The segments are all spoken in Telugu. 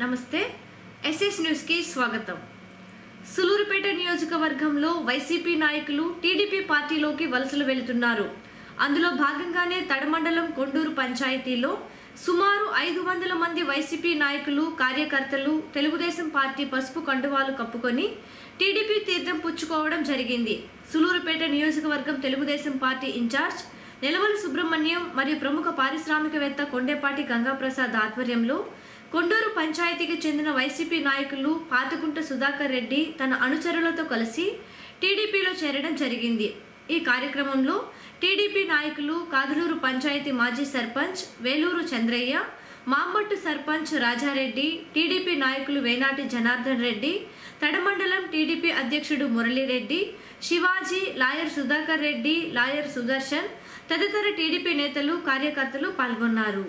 నమస్తే ఎస్ఎస్ న్యూస్ కి స్వాగతం. సులూరుపేట నియోజకవర్గంలో వైసీపీ నాయకులు టీడీపీ పార్టీలోకి వలసలు వెళ్తున్నారు. అందులో భాగంగానే తడమండలం కొండూరు పంచాయతీలో సుమారు 500 మంది వైసీపీ నాయకులు కార్యకర్తలు తెలుగుదేశం పార్టీ పసుపు కండువాలు కప్పుకొని టీడీపీ తీర్థం పుచ్చుకోవడం జరిగింది. సులూరుపేట నియోజకవర్గం తెలుగుదేశం పార్టీ ఇన్ఛార్జ్ నెలవల సుబ్రహ్మణ్యం మరియు ప్రముఖ పారిశ్రామికవేత్త కొండేపాటి గంగాప్రసాద్ ఆధ్వర్యంలో కొండూరు పంచాయతీకి చెందిన వైసీపీ నాయకులు పాతకుంట సుధాకర్ రెడ్డి తన అనుచరులతో కలిసి టీడీపీలో చేరడం జరిగింది. ఈ కార్యక్రమంలో టీడీపీ నాయకులు కాదులూరు పంచాయతీ మాజీ సర్పంచ్ వేలూరు చంద్రయ్య, మాంబట్టు సర్పంచ్ రాజారెడ్డి, టీడీపీ నాయకులు వేనాటి జనార్దన్ రెడ్డి, తడమండలం టీడీపీ అధ్యక్షుడు మురళీరెడ్డి, శివాజీ, లాయర్ సుధాకర్ రెడ్డి, లాయర్ సుదర్శన్ తదితర టీడీపీ నేతలు కార్యకర్తలు పాల్గొన్నారు.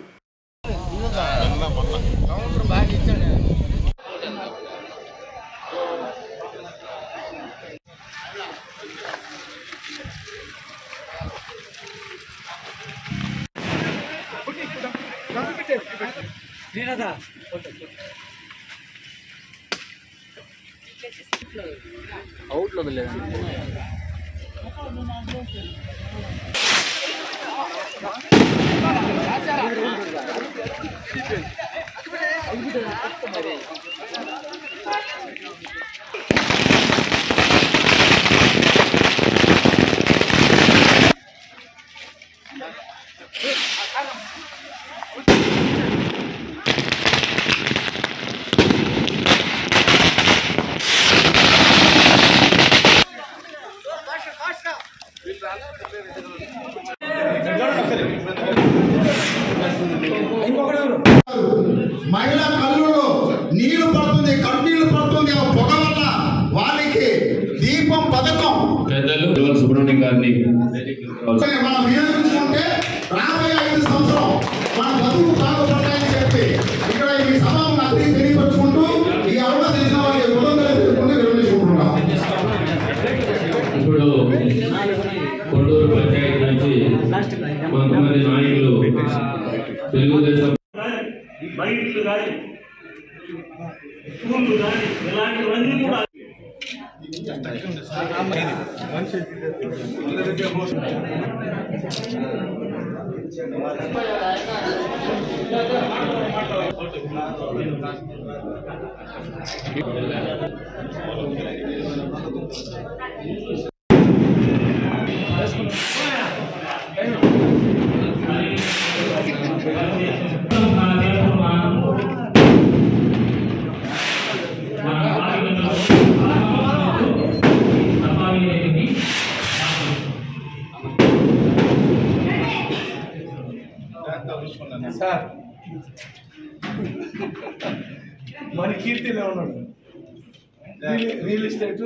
అవుట్లో లేదండి. మహిళా కళ్ళులో నీళ్లు పడుతుంది, కన్నీళ్లు పడుతుంది. పొగ వల్ల వారికి దీపం పథకం పెద్దలు సుబ్రహ్మణ్యం గారిని మనం వినియోగించుకుంటే రాబోయే 5 సంవత్సరం మన బతుకు బాగుపడతాయని చెప్పి ఇక్కడ ఈ సభను అన్ని తెలియపరుచుకుంటూ ఈ అవకాశం ఇచ్చిన వారికి విరమించుకుంటున్నాం. ఇప్పుడు కొండూరు పంచాయతీ నుంచి కొంతమంది నాయకులు తెలుగుదేశం బయటలు కానీ స్కూళ్ళు కానీ ఇలాంటివన్నీ కూడా సార్ మన కీర్తిలో ఉన్నాడు. రియల్ ఎస్టేట్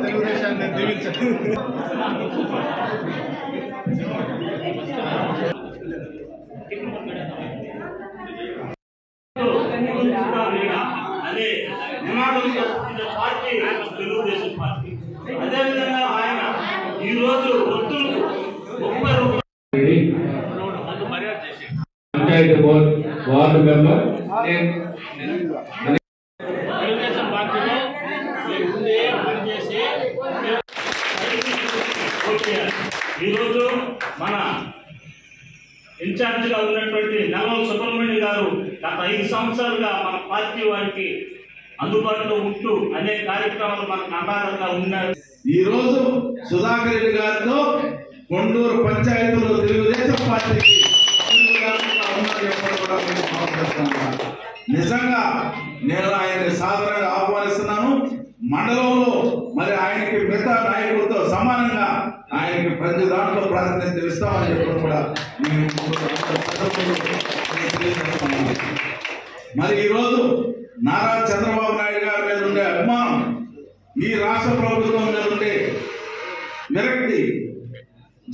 తెలుగుదేశాన్ని దీవించండి. అదే నినాదంతో పార్టీ తెలుగుదేశం పార్టీ. అదేవిధంగా ఆయన ఈరోజు వృత్తులకు 30 రూపాయలు panchayat board ward member Telugu Desam పార్టీలో పనిచేసి ఈరోజు మన ఇన్ఛార్జిగా ఉన్నటువంటి నెలవల సుబ్రహ్మణ్యం గారు గత 5 సంవత్సరాలుగా మన పార్టీ వారికి అందుబాటులో ఉంటూ అనేక కార్యక్రమాలు మనకు ఆధారంగా ఉన్నారు. ఈ రోజు సుధాకర్ రెడ్డి గారితో కొండూరు పంచాయతీలో తెలుగుదేశం పార్టీకి నిజంగా నేను ఆయన్ని సాధారణంగా ఆహ్వానిస్తున్నాను. మండలంలో మరి ఆయనకి మిగతా నాయకులతో సమానంగా ఆయనకి ప్రతి దాంట్లో ప్రాతినిధ్యం ఇస్తామని చెప్పడం కూడా మరి ఈరోజు నారా చంద్రబాబు నాయుడు గారి మీద ఉండే అభిమానం ఈ రాష్ట్ర ప్రభుత్వం మీద ఉండే విరక్తి,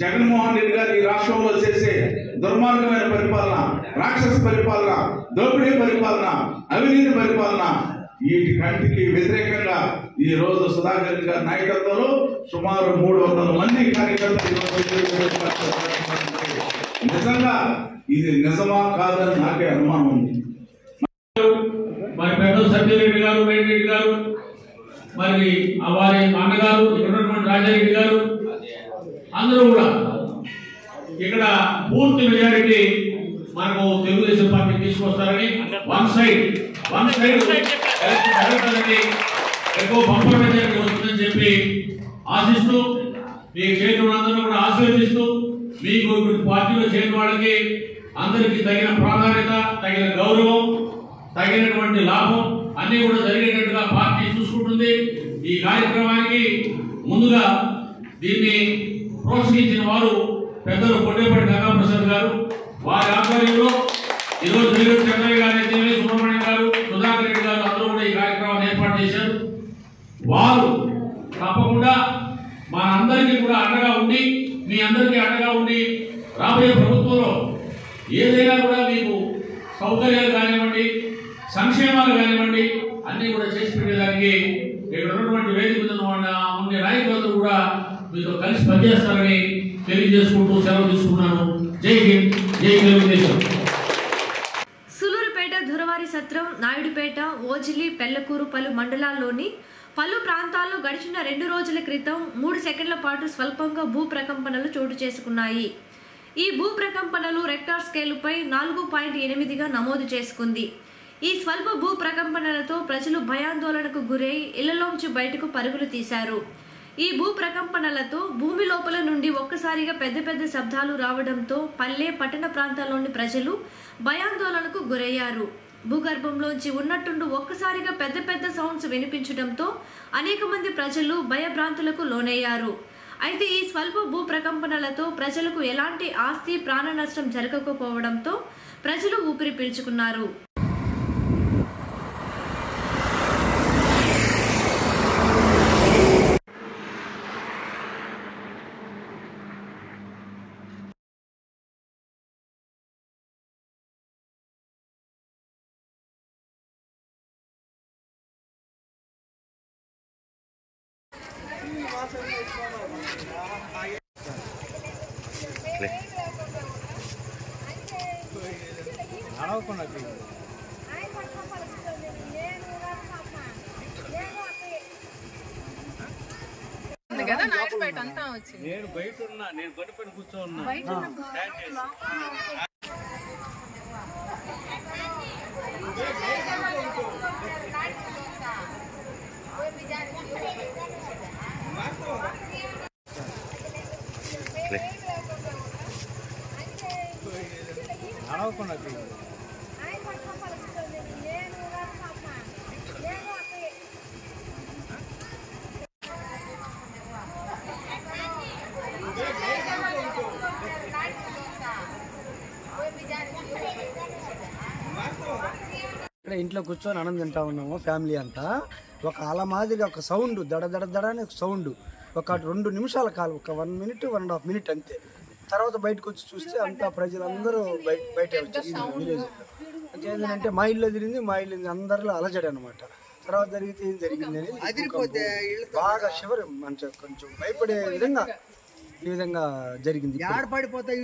జగన్మోహన్ రెడ్డి గారు ఈ రాష్ట్రంలో చేసే దుర్మార్గమైన పరిపాలన, రాక్షస పరిపాలన, దోపిడీ పరిపాలన, అవినీతి పరిపాలన, వీటి కంటికి వ్యతిరేకంగా ఈ రోజు సుధాకర్ గారి నాయకత్వంలో సుమారు 300 మంది కార్యకర్తలు నిజంగా ఇది నిజమా కాదని నాకే అనుమానం ఉంది. మరి పెద్ద సత్యరెడ్డి గారు, రెడ్డి గారు, మరి వారి అన్నగారు ఇక్కడ ఉన్నటువంటి రాజారెడ్డి గారు అందరూ కూడా ఇక్కడ పూర్తి మెజారిటీ మనకు తెలుగుదేశం పార్టీ తీసుకొస్తారని వన్ సైడ్ ఎక్కువ బంపర్ మెజారిటీ వస్తుందని చెప్పి ఆశిస్తూ, మీకు చేరిన అందరూ కూడా ఆశీర్వదిస్తూ, మీకు పార్టీలో చేరిన వాళ్ళకి అందరికీ తగిన ప్రాధాన్యత, తగిన గౌరవం, తగినటువంటి లాభం అన్ని కూడా జరిగేటట్టుగా పార్టీ చూసుకుంటుంది. ఈ కార్యక్రమానికి ముందుగా దీన్ని ప్రోత్సహించిన వారు పెద్దలు కొట్టేపల్లి గంగాప్రసాద్ గారు, వారి ఆధ్వర్యంలో ఈరోజు వెలుగురు చంద్రయ్య గారు, దేవి సుబ్రహ్మణ్యం గారు, సుధాకర్ రెడ్డి గారు అందరూ కూడా ఈ కార్యక్రమాన్ని ఏర్పాటు చేశారు. వారు తప్పకుండా మనందరికీ కూడా అండగా ఉండి, మీ అందరికీ అండగా ఉండి రాబోయే ప్రభుత్వంలో ఏదైనా కూడా మీకు సౌకర్యాలు కానివ్వండి, సంక్షేమాలు కానివ్వండి అన్ని కూడా చేసి పెట్టేదానికి ఇక్కడ ఉన్నటువంటి వేదిక మీద ఉండే నాయకులందరూ కూడా మీతో కలిసి పనిచేస్తారని తెలియజేసుకుంటూ సెలవు తీసుకున్నాను. జై హింద్, జై తెలుగుదేశం. సులూరుపేట, దురవారి సత్రం, నాయుడుపేట, ఓజిలి, పెళ్లకూరు పలు మండలాల్లోని పలు ప్రాంతాల్లో గడిచిన 2 రోజుల క్రితం 3 సెకండ్ల పాటు స్వల్పంగా భూ ప్రకంపనలు చోటు చేసుకున్నాయి. ఈ భూ ప్రకంపనలు రెక్టార్ స్కేలుపై 4.8గా నమోదు చేసుకుంది. ఈ స్వల్ప భూ ప్రకంపనలతో ప్రజలు భయాందోళనకు గురై ఇళ్లలోంచి బయటకు పరుగులు తీశారు. ఈ భూ ప్రకంపనలతో భూమి లోపల నుండి ఒక్కసారిగా పెద్ద పెద్ద శబ్దాలు రావడంతో పల్లె, పట్టణ ప్రాంతాల్లోని ప్రజలు భయాందోళనకు గురయ్యారు. భూగర్భంలోంచి ఉన్నట్టుండి ఒక్కసారిగా పెద్ద పెద్ద సౌండ్స్ వినిపించడంతో అనేక మంది ప్రజలు భయభ్రాంతులకు లోనయ్యారు. అయితే ఈ స్వల్ప భూ ప్రకంపనలతో ప్రజలకు ఎలాంటి ఆస్తి, ప్రాణ నష్టం జరగకపోవడంతో ప్రజలు ఊపిరి పీల్చుకున్నారు. కదా నాయుడుపేట అంతా వచ్చింది. నేను బయట ఉన్నా, నేను గడిపని కూర్చోన్నా. అడవకుండా ఇక్కడ ఇంట్లో కూర్చొని అన్నం తింటా ఉన్నాము ఫ్యామిలీ అంతా. ఒక అల మాదిరి ఒక సౌండ్, దడ దడ దడ అనే సౌండ్, ఒక 2 నిమిషాల కాలం, ఒక 1 మినిట్ 1.5 మినిట్ అంతే. తర్వాత బయటకు వచ్చి చూస్తే అంతా ప్రజలందరూ బయట వచ్చేసి విలేజ్ అంటే ఏంటంటే మా ఇల్లు తిరిగింది, మా ఇల్లు అందరిలో అలజడి అనమాట. తర్వాత జరిగితే ఏం జరిగింది అని బాగా శివరు మంచిగా కొంచెం భయపడే విధంగా ఈ విధంగా జరిగింది. పడిపోతాయి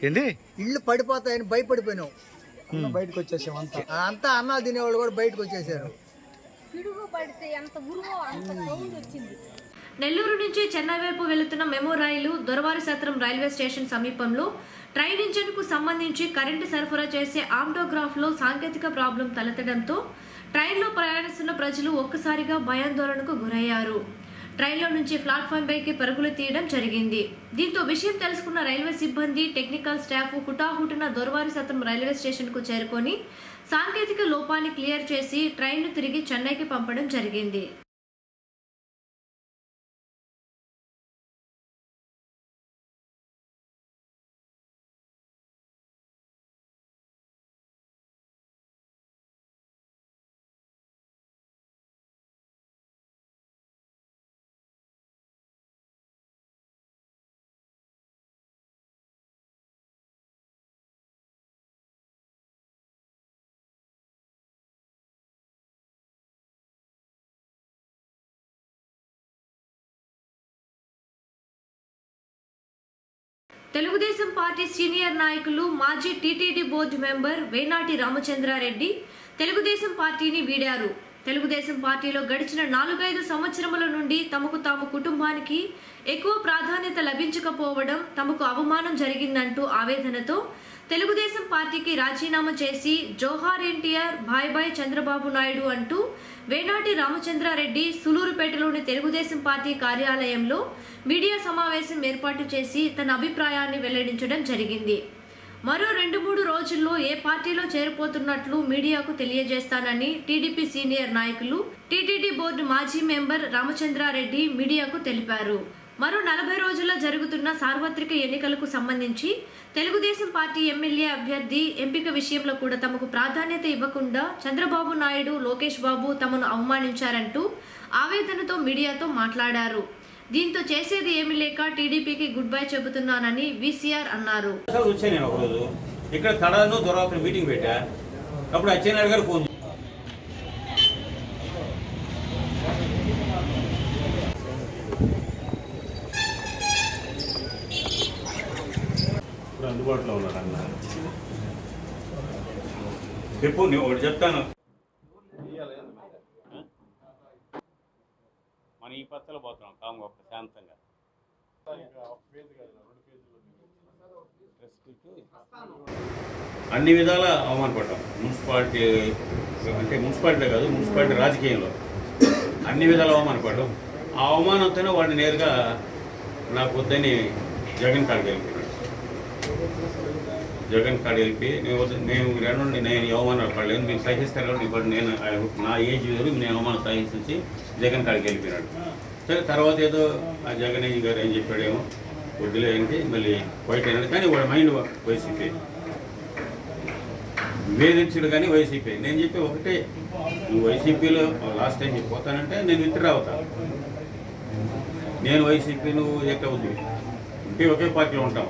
ఏంటి ఇల్లు పడిపోతాయని భయపడిపోయినాం. బయటకు వచ్చేసాం అంతా అన్నాలు తినేవాళ్ళు కూడా బయటకు వచ్చేసారు. నెల్లూరు నుంచి చెన్నై వైపు వెళుతున్న మెమో రైలు దొరవారి సత్రం రైల్వే స్టేషన్ సమీపంలో ట్రైన్ ఇంజన్కు సంబంధించి కరెంటు సరఫరా చేసే ఆమ్టోగ్రాఫ్లో సాంకేతిక ప్రాబ్లం తలెత్తడంతో ట్రైన్లో ప్రయాణిస్తున్న ప్రజలు ఒక్కసారిగా భయాందోళనకు గురయ్యారు. ట్రైన్లో నుంచి ప్లాట్ఫామ్ పైకి పరుగులు తీయడం జరిగింది. దీంతో విషయం తెలుసుకున్న రైల్వే సిబ్బంది, టెక్నికల్ స్టాఫ్ హుటాహుటిన దొరవారి సత్రం రైల్వే స్టేషన్కు చేరుకొని సాంకేతిక లోపాన్ని క్లియర్ చేసి ట్రైన్ను తిరిగి చెన్నైకి పంపడం జరిగింది. తెలుగుదేశం పార్టీ సీనియర్ నాయకులు మాజీ TTD board member Venati Ramachandra Reddy Telugu Desam పార్టీని వీడారు. తెలుగుదేశం పార్టీలో గడిచిన 4-5 సంవత్సరముల నుండి తమకు తాము కుటుంబానికి ఎక్కువ ప్రాధాన్యత లభించకపోవడం తమకు అవమానం జరిగిందంటూ ఆవేదనతో తెలుగుదేశం పార్టీకి రాజీనామా చేసి జోహార్ ఎన్టీఆర్, బాయ్ బాయ్ చంద్రబాబు నాయుడు అంటూ వేనాటి రామచంద్రారెడ్డి సులూరుపేటలోని తెలుగుదేశం పార్టీ కార్యాలయంలో మీడియా సమావేశం ఏర్పాటు చేసి తన అభిప్రాయాన్ని వెల్లడించడం జరిగింది. మరో 2-3 రోజుల్లో ఏ పార్టీలో చేరిపోతున్నట్లు మీడియాకు తెలియజేస్తానని టీడీపీ సీనియర్ నాయకులు టీటీడీ బోర్డు మాజీ మెంబర్ రామచంద్రారెడ్డి మీడియాకు తెలిపారు. మరో 40 రోజుల్లో జరుగుతున్న సార్వత్రిక ఎన్నికలకు సంబంధించి తెలుగుదేశం పార్టీ ఎమ్మెల్యే అభ్యర్థి ఎంపిక విషయంలో కూడా తమకు ప్రాధాన్యత ఇవ్వకుండా చంద్రబాబు నాయుడు, లోకేష్ బాబు తమను అవమానించారంటూ ఆవేదనతో మీడియాతో మాట్లాడారు. దీంతో చేసేది ఏమీ లేక టీడీపీకి గుడ్ బై చెబుతున్నానని వీసీఆర్ అన్నారు. ఇక్కడ తడాను దొరకని మీటింగ్ పెట్టా, అప్పుడు అచ్చెన్నాయుడు గారు ఫోన్ అందుబాటులో ఉన్నాడు అన్న. చెప్పు, నేను ఒకటి చెప్తాను. మన ఈ పచ్చలో పోతున్నాం కామ్గా శాంతంగా. అన్ని విధాలా అవమానపడ్డాం. మున్సిపాలిటీ అంటే మున్సిపాలిటీ కాదు, మున్సిపాలిటీ రాజకీయంలో అన్ని విధాలు అవమానపడ్డాం. ఆ అవమానంతోనే వాడిని నేరుగా నాకు వద్దని జగన్ కాడికి వెళ్ళిపోయినాడు. జగన్ కాడ వెళ్ళి నేను అవమానాలు పడలేదు, మీరు సహిస్తారు. ఇప్పుడు నేను నా ఏజ్ వేరు, నేను అవమానం సహించి జగన్ కాడికి వెళ్ళిపోయినాడు. సరే, తర్వాత ఏదో ఆ జగన్ గారు ఏం చెప్పాడేమో వద్దులే అంటే మళ్ళీ వైట్ అయినాడు. కానీ వాడి మైండ్ వైసీపీ విభేదించాడు, కానీ వైసీపీ. నేను చెప్పి ఒకటే, నువ్వు వైసీపీలో లాస్ట్ టైం పోతానంటే నేను విత్డ్రా అవుతాను. నేను వైసీపీ, నువ్వు ఎక్కడ ఉంది ఇంకే ఒకే పార్టీలో ఉంటాం,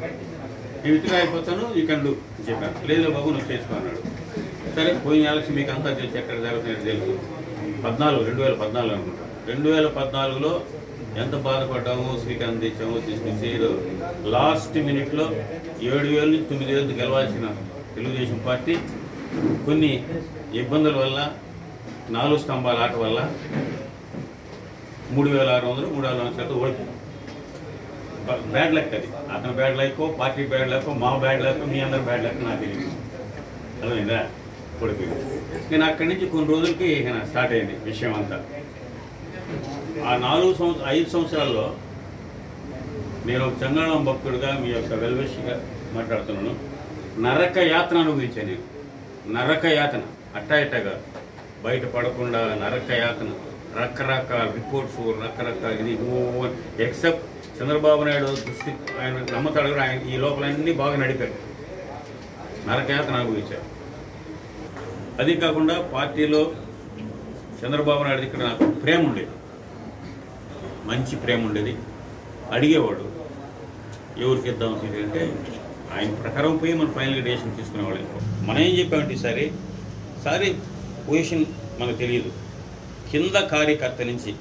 నేను విత్డ్రా అయిపోతాను, ఈ కండు చెప్పాను. లేదు బాబు నువ్వు చేసుకో అన్నాడు. సరే, పోయిన ఎలక్షన్ మీకు అంతా తెలిసి ఎక్కడ జరుగుతున్నట్టు తెలుసు. 2014 అనుకుంటా. 2014లో ఎంత బాధపడ్డామో, శ్రీకాంత్ తెచ్చామో తీసుకొచ్చి లాస్ట్ మినిట్లో 7,000 నుంచి 9,000 గెలవాల్సిన తెలుగుదేశం పార్టీ కొన్ని ఇబ్బందుల వల్ల, 4 స్తంభాల ఆట వల్ల 3,600, 3,400 ఓడిపోయింది. బ్యాడ్ లక్ అది. అతను bad luck, party bad luck, మా బ్యాడ్ లక్, మీ అందరు బ్యాడ్ లక్ నాకు తెలియదు. అర్థమైందా? ఓడిపోయింది. నేను అక్కడి నుంచి కొన్ని రోజులకి స్టార్ట్ అయింది విషయం అంతా. ఆ 5 సంవత్సరాల్లో నేను చంద్రబాబు భక్తుడిగా, మీ యొక్క వెల్విషర్గా మాట్లాడుతున్నాను. నరక యాతన అనుభవించాను నేను. నరక యాతన అట్టా బయట పడకుండా నరక యాతన, రకరకాల రిపోర్ట్స్, రకరకాల ఇది. ఎక్సెప్ట్ చంద్రబాబు నాయుడు దృష్టి ఆయన నమ్మతాడు, ఆయన ఈ లోపలన్నీ బాగా నడిపారు. నరక యాతన అనుభవించారు. అది కాకుండా పార్టీలో చంద్రబాబు నాయుడు ఇక్కడ నాకు ప్రేమ ఉండేది, మంచి ప్రేమ ఉండేది. అడిగేవాడు ఎవరికి ఇద్దాం అంటే ఆయన ప్రకారం పోయి మనం ఫైనల్ డెసిషన్ తీసుకునేవాళ్ళు. మనం ఏం చెప్పామంటే సరే పొజిషన్ మనకు తెలియదు. కింద కార్యకర్త నుంచి,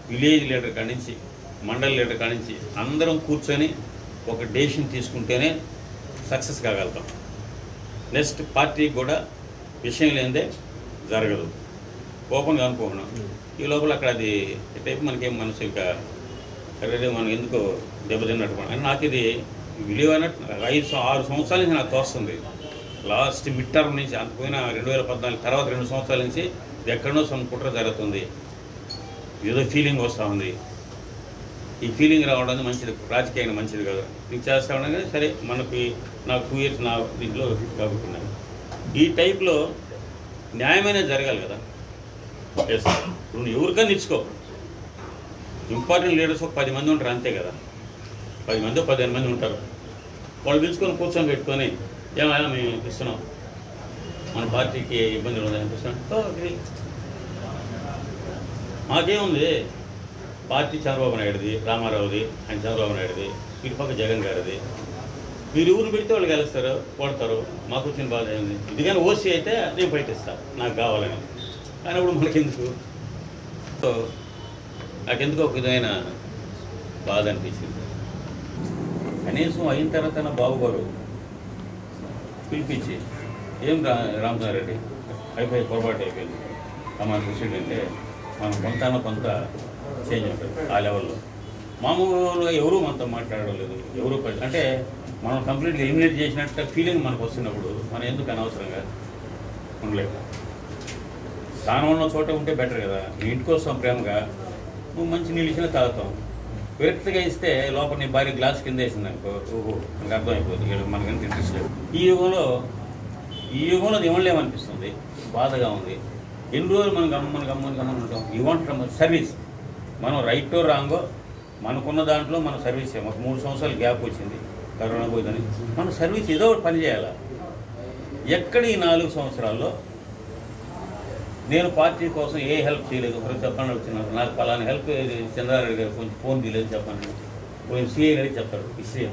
విలేజ్ లీడర్ కాడి నుంచి, మండల లీడర్ కాడి నుంచి అందరం కూర్చొని ఒక డెసిషన్ తీసుకుంటేనే సక్సెస్ కాగలుగుతాం. నెక్స్ట్ పార్టీకి కూడా విషయం లేదే జరగదు. ఓపెన్గా అనుకోకున్నాం. ఈ లోపల అక్కడ అది టైప్ మనకేం మనసు ఇంకా అదే మనం ఎందుకో దెబ్బతిన్నట్టు అని నాకు ఇది విలువ అన్నట్టు 5-6 సంవత్సరాల నుంచి నాకు తోస్తుంది. లాస్ట్ మిడ్ టర్మ్ నుంచి అంత పోయిన 2014 తర్వాత 2 సంవత్సరాల నుంచి ఎక్కడో some కుట్ర జరుగుతుంది, ఏదో ఫీలింగ్ వస్తూ ఉంది. ఈ ఫీలింగ్ రావడం మంచిది, రాజకీయంగా మంచిది కదా. నీకు చేస్తా ఉండగా సరే మనకి నాకు 2 years నా దీంట్లో కాబట్టుకున్నాను. ఈ టైప్లో న్యాయమైన జరగాలి కదా. ఎస్, నువ్వు ఎవరికైనా ఇచ్చుకో. ఇంపార్టెంట్ లీడర్స్ ఒక 10 మంది ఉంటారు అంతే కదా. 10 మంది 15 మంది ఉంటారు. వాళ్ళు పిలుచుకొని కూర్చొని పెట్టుకొని ఏమైనా మేము ఇస్తున్నాం, మన పార్టీకి ఇబ్బందులు ఉందని మాకేముంది. పార్టీ చంద్రబాబు నాయుడుది, రామారావుది, ఆయన చంద్రబాబు నాయుడుది, ఇటుపక్క జగన్ గారిది. మీరు ఊరు పెడితే వాళ్ళు గెలుస్తారు, కొడతారు. మాకు వచ్చిన బాధ ఏంది? ఇది కానీ ఓసీ అయితే నేను బయటిస్తాను నాకు కావాలని. కానీ ఇప్పుడు మనకెందుకు? సో నాకెందుకు ఒక విధమైన బాధ అనిపించింది. కనీసం అయిన తర్వాత బాబు గారు పిలిపించి ఏం రామచంద్రారెడ్డి అయిపోయి పొరపాటు అయిపోయింది మన ప్రెసిడెంట్ అంటే మనం కొంత చేంజ్ ఉంటుంది ఆ లెవెల్లో. మామూలుగా ఎవరూ మనతో మాట్లాడడం లేదు, ఎవరు అంటే మనం కంప్లీట్గా ఎలిమినేట్ చేసినట్టు ఫీలింగ్ మనకు వస్తున్నప్పుడు మనం ఎందుకు అనవసరంగా ఉండలేదు. స్థానం ఉన్న చోట ఉంటే బెటర్ కదా. నీ ఇంటికి వస్తాం ప్రేమగా, నువ్వు మంచి నీళ్ళు ఇచ్చినా తాగుతాం. విరక్తిగా ఇస్తే లోపల నీ భార్య గ్లాస్ కింద వేసింది అనుకో, ఓహో మనకు అర్థమైపోతుంది, మనకంత ఇంట్రెస్ట్ లేదు. ఈ యుగంలో అది ఇవ్వలేమనిపిస్తుంది, బాధగా ఉంది. ఎన్ని రోజులు మనం గమ్మని ఉంటాం. You want service. మనం రైటో రాంగో మనకున్న దాంట్లో మన సర్వీస్ మాకు 3 సంవత్సరాలు గ్యాప్ వచ్చింది, కరోనా పోయిందని. మన సర్వీస్ ఏదో ఒకటి పని చేయాలి. ఎక్కడ ఈ 4 సంవత్సరాల్లో నేను పార్టీ కోసం ఏ హెల్ప్ చేయలేదు. ఒకరికి చెప్పండి వచ్చినారు, నాకు పలానా హెల్ప్ చంద్రారెడ్డి గారు కొంచెం ఫోన్ తీయలేదు చెప్పండి, కొంచెం సిఐ గారికి చెప్తాడు. ఇస్త్రీ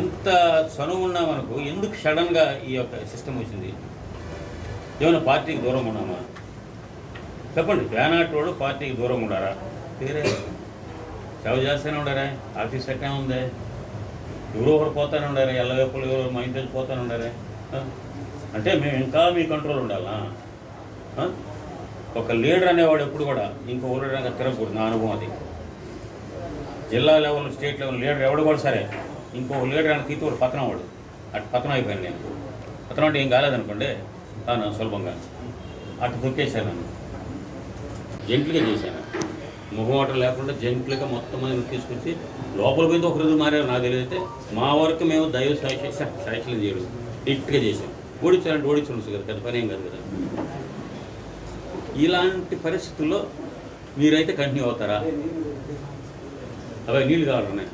ఇంత చనువు ఉన్నా మనకు ఎందుకు సడన్గా ఈ యొక్క సిస్టమ్ వచ్చింది? ఏమైనా పార్టీకి దూరం ఉన్నామా? చెప్పండి. వేనాటోడు పార్టీకి దూరం ఉండారా? వేరే సేవ చేస్తూనే ఉండారా? ఆఫీస్ ఎట్లా ఉందే? ఎవరో ఒకరు పోతానే ఉండారా? ఎల్లవేపులు ఎవరు మా ఇంటికి పోతానే ఉండారా? అంటే మేము ఇంకా మీ కంట్రోల్ ఉండాలా? ఒక లీడర్ అనేవాడు ఎప్పుడు కూడా ఇంకో ఊరిగా తిరగకూడదు. నా అనుభవం అది. జిల్లా లెవెల్, స్టేట్ లెవెల్ లీడర్ ఎవడు కూడా సరే ఇంకొక లీడర్ అని తీసి వాడు పతనం, వాడు అటు పతనం అయిపోయాను. నేను పతనం అంటే ఏం కాలేదనుకోండి, సులభంగా అటు తొక్కేశాను. నన్ను జెంట్లుగా చేశాను, ముఖమాటం లేకుండా జెంట్లుగా మొత్తం మంది తీసుకొచ్చి లోపల పోయింది. ఒక రోజు మారారు నాకు తెలియతే. మా వరకు మేము దైవ సాక్షులు చేయడం ఇట్టుగా చేసాం. ఓడించాలంటే ఓడించవచ్చు కదా, పెద్ద పని ఏం కాదు కదా. ఇలాంటి పరిస్థితుల్లో మీరైతే కంటిన్యూ అవుతారా? అలా నీళ్ళు కావాలన్నాయి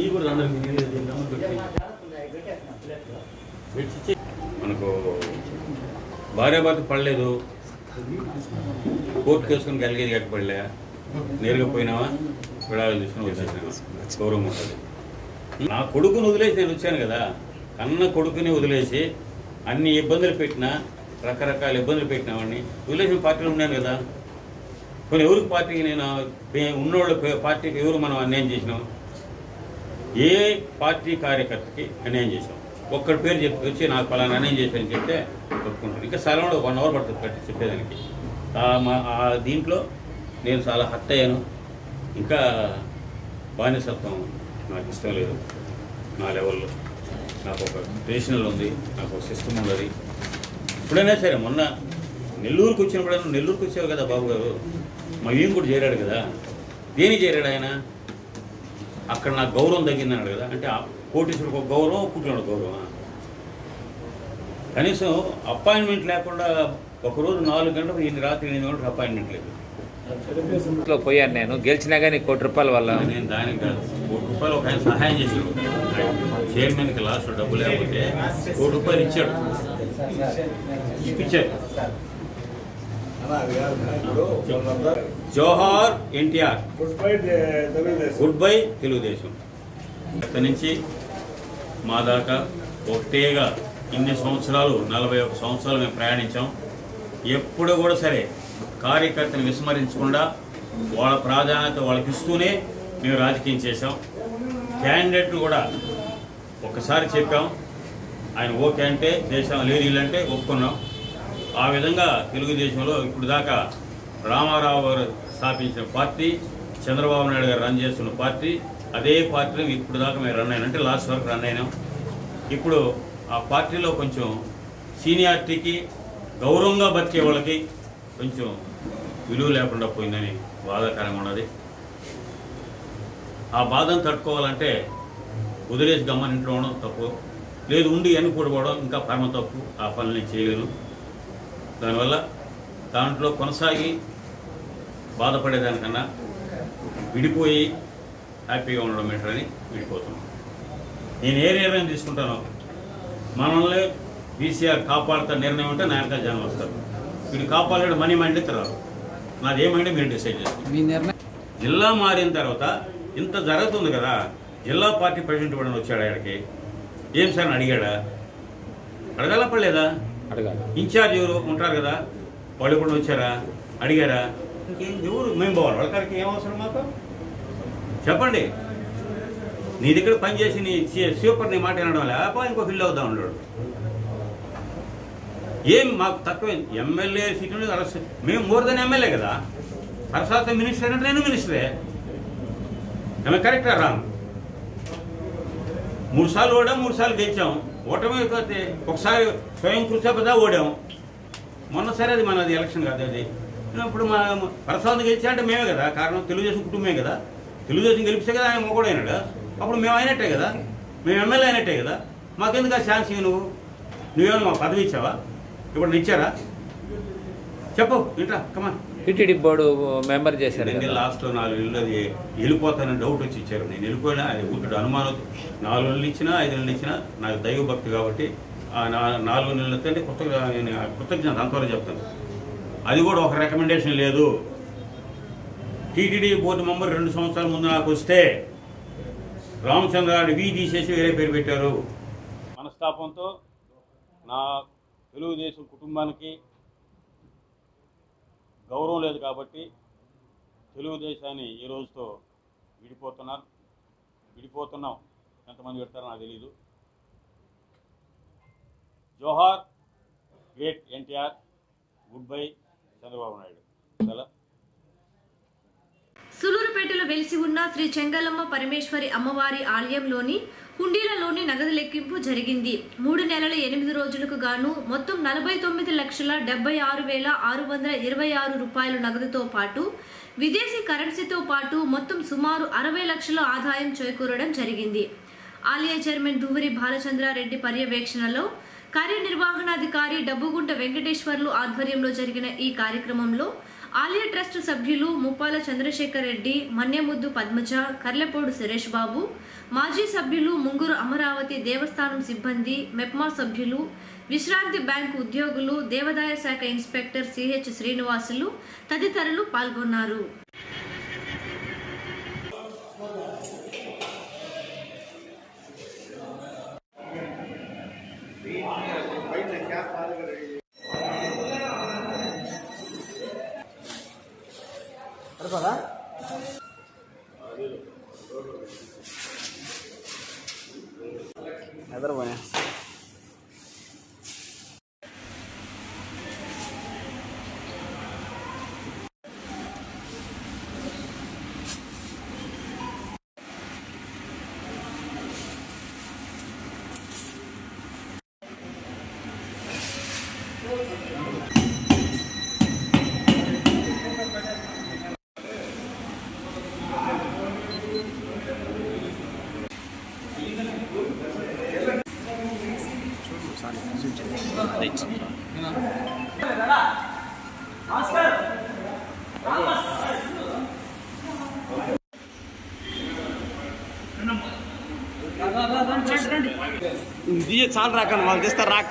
ఈ కూడా అందరికి నీళ్ళు మనకు భార్యాభర్త పడలేదు, కోర్టు కేసుకొని కలిగేది కట్టపడలే, నేరుగా పోయినావా విడాలు తీసుకుని వచ్చేసినా గౌరవం ఉంటుంది. నా కొడుకుని వదిలేసి నేను వచ్చాను కదా. కన్న కొడుకుని వదిలేసి అన్ని ఇబ్బందులు పెట్టినా, రకరకాల ఇబ్బందులు పెట్టినావాడిని వదిలేసిన పార్టీలో ఉన్నాను కదా. కొన్ని ఎవరికి పార్టీకి నేను ఉన్నోళ్ళు పార్టీకి ఎవరు మనం అన్యాయం చేసినాం? ఏ పార్టీ కార్యకర్తకి అన్యాయం చేసాం? ఒక్కడి పేరు చెప్పి వచ్చి నాకు పలానా అన్యాయం చేశానని చెప్తే ఒప్పుకుంటాను. ఇంకా స్థలంలో 1 అవర్ పడుతుంది కట్టి చెప్పేదానికి. దీంట్లో నేను చాలా హర్ట్ అయ్యాను. ఇంకా బానిసత్వం నాకు ఇష్టం లేదు. నా లెవెల్లో నాకు ఒక ట్రెడిషనల్ ఉంది, నాకు ఒక సిస్టమ్ ఉన్నది. ఇప్పుడైనా సరే మొన్న నెల్లూరుకు వచ్చినప్పుడైనా, నెల్లూరుకు వచ్చారు కదా బాబు గారు, మా ఏం కూడా చేరాడు కదా. దేని చేరాడు ఆయన? అక్కడ నాకు గౌరవం తగ్గిందన్నాడు కదా. అంటే కోటీశ్వరుడికి ఒక గౌరవం, కుటుంబ గౌరవం. కనీసం అపాయింట్మెంట్ లేకుండా ఒకరోజు 4 గంటలకు, ఈ రాత్రి 8 గంటలకు అపాయింట్మెంట్ లేదు. పోయాను నేను, గెలిచినా కానీ ₹1,00,000 వల్ల. నేను దానికి కాదు, ₹1,00,000 ఒక ఆయన సహాయం చేశాడు. చైర్మన్కి లాస్ట్ డబ్బు లేకపోతే ₹1,00,000 ఇచ్చాడు. ఇప్పించాడు. జోహార్ ఎన్టీఆర్, గుడ్ బై తెలుగుదేశం. అక్కడి నుంచి మా దాకా ఒకటేగా ఇన్ని సంవత్సరాలు, 41 సంవత్సరాలు మేము ప్రయాణించాం. ఎప్పుడు కూడా సరే కార్యకర్తను విస్మరించకుండా వాళ్ళ ప్రాధాన్యత వాళ్ళకి ఇస్తూనే మేము రాజకీయం చేశాం. క్యాండిడేట్లు కూడా ఒక్కసారి చెప్పాం, ఆయన ఓకే అంటే చేసాం, లేదు వీళ్ళంటే ఒప్పుకున్నాం. ఆ విధంగా తెలుగుదేశంలో ఇప్పుడు దాకా రామారావు గారు స్థాపించిన పార్టీ, చంద్రబాబు నాయుడు గారు రన్ చేస్తున్న పార్టీ, అదే పార్టీలో ఇప్పుడు దాకా మేము రన్ అయినా, అంటే లాస్ట్ వరకు రన్ అయినాం. ఇప్పుడు ఆ పార్టీలో కొంచెం సీనియారిటీకి, గౌరవంగా బతికే వాళ్ళకి కొంచెం విలువ లేకుండా పోయిందని బాధాకరంగా ఉన్నది. ఆ బాధను తట్టుకోవాలంటే వదిలేసి గమ్మని ఇంట్లో ఉండడం తప్పు, లేదు ఉండి ఎన్నుకూడపోవడం ఇంకా పరమ తప్పు. ఆ పనులు నేను చేయలేను. దానివల్ల దాంట్లో కొనసాగి బాధపడేదానికన్నా విడిపోయి హ్యాపీగా ఉండడం బెటర్ అని విడిపోతున్నాను. నేను ఏ నిర్ణయం తీసుకుంటానో మనల్ని బీసీఆర్ కాపాడుతా నిర్ణయం ఉంటే నా వెనకాల జనం వస్తారు. వీడు కాపాడలేడు మనీ మైండ్ రాదు. నాదేమంటే మీరు డిసైడ్ చేస్తారు. జిల్లా మారిన తర్వాత ఇంత జరుగుతుంది కదా. జిల్లా పార్టీ ప్రెసిడెంట్ కూడా వచ్చాడు ఆయనకి, ఏం సార్ అని అడిగాడా? అడగాల పడలేదా? అడగాలి. ఇన్ఛార్జ్ ఎవరు ఉంటారు కదా, వాళ్ళు కూడా వచ్చారా? అడిగారా? ఇంకేం ఎవరు మేము పోవాలి వాళ్ళకి ఏం అవసరం మాకు చెప్పండి. నీ దగ్గర పనిచేసి నీ సూపర్ నీ మాట వినడం లేకపోతే ఇంకో ఫిల్ అవుతా ఉన్నాడు. ఏం మాకు తక్కువ ఎమ్మెల్యే సీట్లు అరెస్ట్, మేము మోర్ దెన్ ఎమ్మెల్యే కదా. సరస్వత మినిస్టర్ అంటే నేను మినిస్టరే. ఆమె కరెక్టా రాంగ్? 3 సార్లు ఓడాం, 3 సార్లు గెలిచాం. ఓటమి ఒకసారి స్వయం కృషిపదా ఓడాం. మొన్నసారి అది మనది ఎలక్షన్ కాదు అది. ఇప్పుడు మా ప్రసాద్ గెలిచా అంటే మేమే కదా కారణం, తెలుగుదేశం కుటుంబమే కదా. తెలుగుదేశం గెలిపిస్తే కదా ఆయన మొగోడు అయినాడు. అప్పుడు మేము అయినట్టే కదా, మేము ఎమ్మెల్యే అయినట్టే కదా. మాకెందుకు ఆ ఛాన్స్ నువ్వేమో మా పదవి ఇచ్చావా? ఇప్పుడు ఇచ్చారా చెప్పు ఇంటా కమాన్. టీటీడీ బోర్డు మెంబర్ చేశారు. లాస్ట్లో 4 నెలలు అది వెళ్ళిపోతానని డౌట్ వచ్చి ఇచ్చారు. నేను వెళ్ళిపోయినా అది ఊరుడు అనుమానం. 4 నెలలు ఇచ్చినా 5 నెలలు ఇచ్చినా నాకు దైవభక్తి కాబట్టి ఆ 4 నెలలు అంటే కృతజ్ఞత అంతవరకు చెప్తాను. అది కూడా ఒక రికమెండేషన్ లేదు. టీటీడీ బోర్డు మెంబర్ 2 సంవత్సరాల ముందు నాకు వస్తే రామచంద్రారెడ్డి వి తీసేసి వేరే పేరు పెట్టారు. మనస్తాపంతో నా తెలుగుదేశం కుటుంబానికి గౌరవం లేదు కాబట్టి తెలుగుదేశాన్ని ఈ రోజుతో విడిపోతున్నాం. ఎంతమంది పెడతారో నాకు తెలీదు. జోహార్ great NTR, good bye Chandrababu Naidu. చాలా సులూరుపేటలో వెలిసి ఉన్న శ్రీ చెంగలమ్మ పరమేశ్వరి అమ్మవారి ఆలయంలోని హుండీలలోని నగదు లెక్కింపు జరిగింది. 3 నెలల 8 రోజులకు గాను మొత్తం 49,76,626 రూపాయల నగదుతో పాటు విదేశీ కరెన్సీతో పాటు మొత్తం సుమారు 60 లక్షల ఆదాయం చేకూరడం జరిగింది. ఆలయ చైర్మన్ దువ్వూరి బాలచంద్రారెడ్డి పర్యవేక్షణలో కార్యనిర్వహణాధికారి డబ్బుగుంట వెంకటేశ్వర్లు ఆధ్వర్యంలో జరిగిన ఈ కార్యక్రమంలో ఆలయ ట్రస్ట్ సభ్యులు ముప్పాల చంద్రశేఖర్ రెడ్డి, మన్యముద్దు పద్మజ, కర్లెపోడు సురేష్ బాబు, మాజీ సభ్యులు ముంగురు అమరావతి దేవస్థానం సిబ్బంది, మెప్మా సభ్యులు, విశ్రాంతి బ్యాంకు ఉద్యోగులు, దేవాదాయ శాఖ ఇన్స్పెక్టర్ సిహెచ్ శ్రీనివాసులు తదితరులు పాల్గొన్నారు. दिए चाल राखन వాళ్ళు చేస్తారు రాక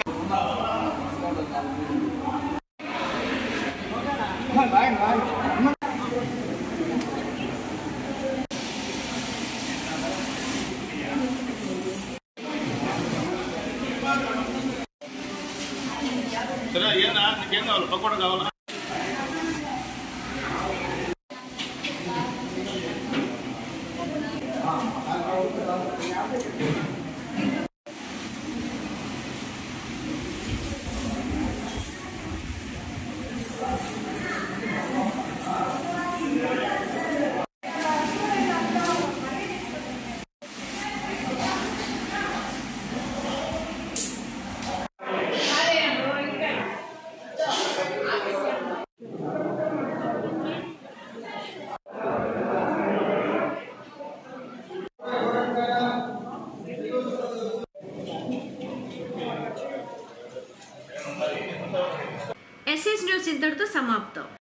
సరే ఏనా నీకేం కావాలి పకోడా కావాలా ఎస్ఎస్ న్యూస్ ఇంతటితో సమాప్తం.